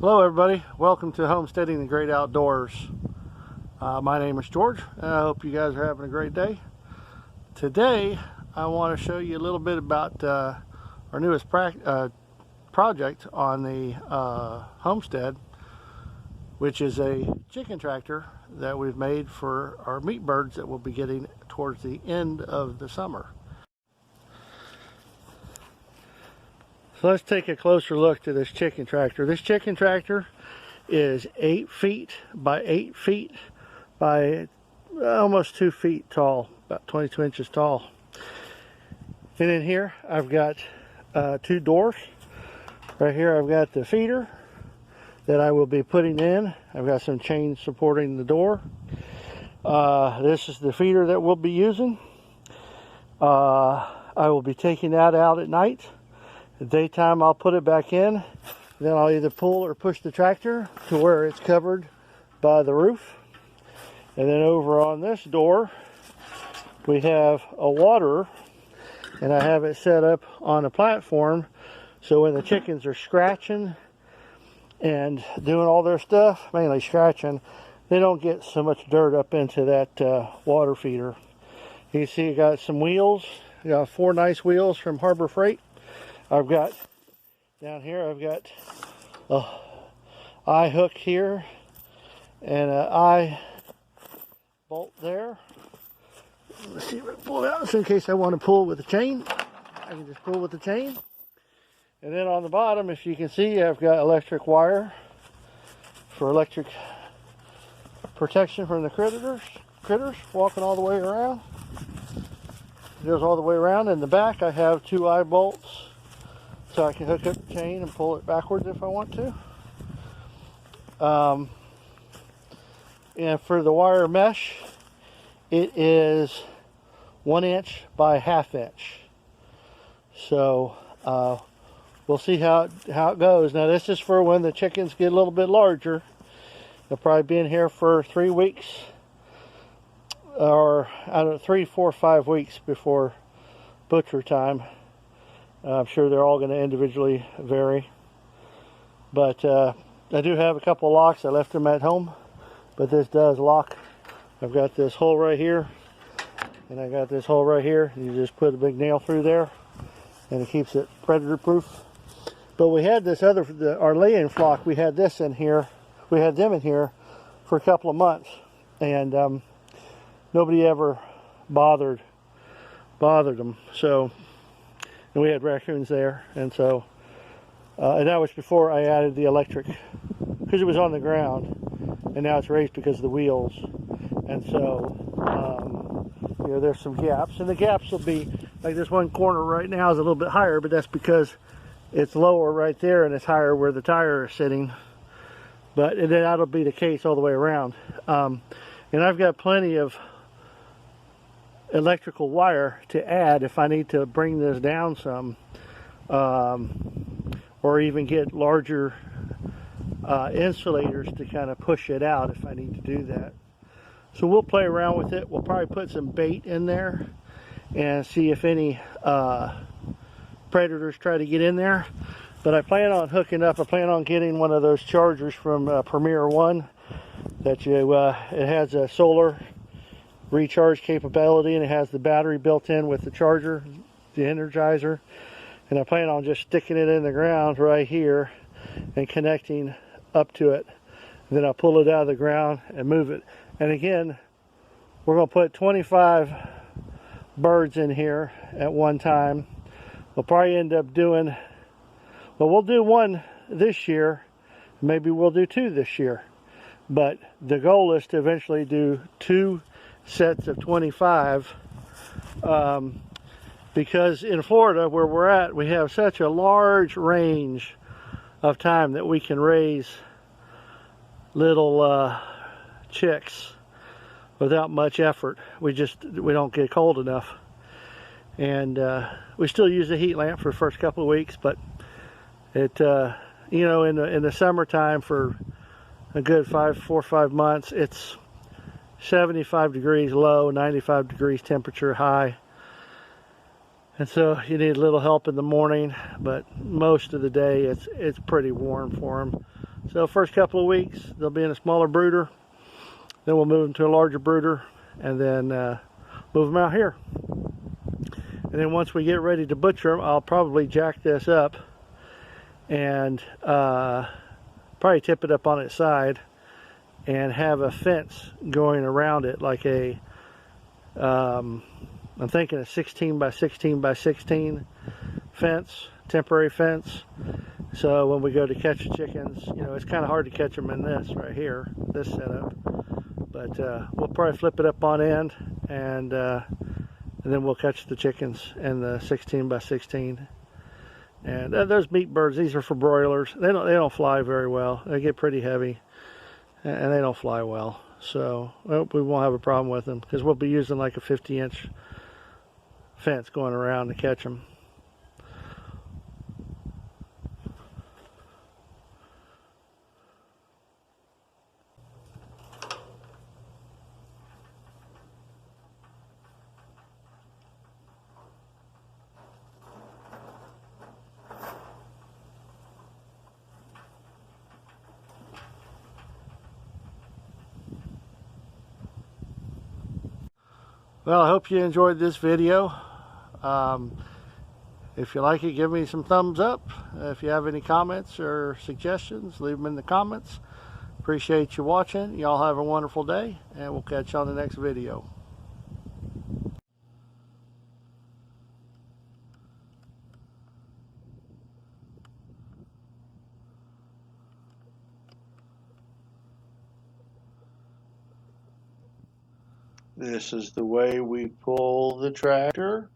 Hello everybody, welcome to Homesteading the Great Outdoors. My name is George and I hope you guys are having a great day. Today I want to show you a little bit about our newest project on the homestead, which is a chicken tractor that we've made for our meat birds that we'll be getting towards the end of the summer. So let's take a closer look to this chicken tractor. This chicken tractor is 8 feet by 8 feet by almost 2 feet tall, about 22 inches tall. And in here I've got 2 doors. Right here I've got the feeder that I will be putting in. I've got some chains supporting the door. This is the feeder that we'll be using. I will be taking that out at night. The daytime I'll put it back in, then I'll either pull or push the tractor to where it's covered by the roof. And then over on this door we have a waterer, and I have it set up on a platform so when the chickens are scratching and doing all their stuff, mainly scratching, they don't get so much dirt up into that water feeder. You can see I got some wheels. I got 4 nice wheels from Harbor Freight. I've got down here, I've got a eye hook here and an eye bolt there. Let's see if I can pull it out, so in case I want to pull with the chain, I can just pull with the chain. And then on the bottom, if you can see, I've got electric wire for electric protection from the critters walking all the way around. It goes all the way around. In the back, I have 2 eye bolts, so I can hook up the chain and pull it backwards if I want to. And for the wire mesh, it is 1 inch by 1/2 inch. So we'll see how it goes. Now this is for when the chickens get a little bit larger. They'll probably be in here for 3 weeks, or I don't know, 3, 4, 5 weeks before butcher time. I'm sure they're all going to individually vary, but I do have a couple of locks. I left them at home, but this does lock. I've got this hole right here, and I got this hole right here. You just put a big nail through there, and it keeps it predator proof. But we had this other, our laying flock, we had this in here. We had them in here for a couple of months, and nobody ever bothered them. So. And we had raccoons there, and so and that was before I added the electric, because it was on the ground, and now it's raised because of the wheels. And so you know, there's some gaps, and the gaps will be like this one corner right now is a little bit higher, but that's because it's lower right there and it's higher where the tire is sitting. But and then that'll be the case all the way around. And I've got plenty of electrical wire to add if I need to bring this down some, or even get larger insulators to kind of push it out if I need to do that. So we'll play around with it. We'll probably put some bait in there and see if any predators try to get in there. But I plan on hooking up, I plan on getting one of those chargers from Premier One that it has a solar recharge capability, and it has the battery built in with the charger, the energizer. And I plan on just sticking it in the ground right here and connecting up to it. And then I'll pull it out of the ground and move it. And again, we're going to put 25 birds in here at one time. We'll probably end up doing, well, we'll do 1 this year, maybe we'll do 2 this year, but the goal is to eventually do 2 sets of 25, because in Florida where we're at, we have such a large range of time that we can raise little chicks without much effort. We don't get cold enough, and we still use a heat lamp for the first couple of weeks, but it you know, in the summertime for a good 4 or 5 months, it's 75 degrees low, 95 degrees temperature high. And so you need a little help in the morning, but most of the day it's pretty warm for them. So first couple of weeks, they'll be in a smaller brooder. Then we'll move them to a larger brooder, and then move them out here. And then once we get ready to butcher them, I'll probably jack this up and probably tip it up on its side and have a fence going around it, like a I'm thinking a 16 by 16 by 16 fence, temporary fence. So when we go to catch the chickens, you know, it's kind of hard to catch them in this right here, this setup. But we'll probably flip it up on end, and then we'll catch the chickens in the 16 by 16. And those meat birds, these are for broilers. They don't fly very well. They get pretty heavy, and they don't fly well. So we won't have a problem with them, because we'll be using like a 50-inch fence going around to catch them. Well, I hope you enjoyed this video. If you like it, give me some thumbs up. If you have any comments or suggestions, leave them in the comments. Appreciate you watching. Y'all have a wonderful day, and we'll catch you on the next video. This is the way we pull the tractor.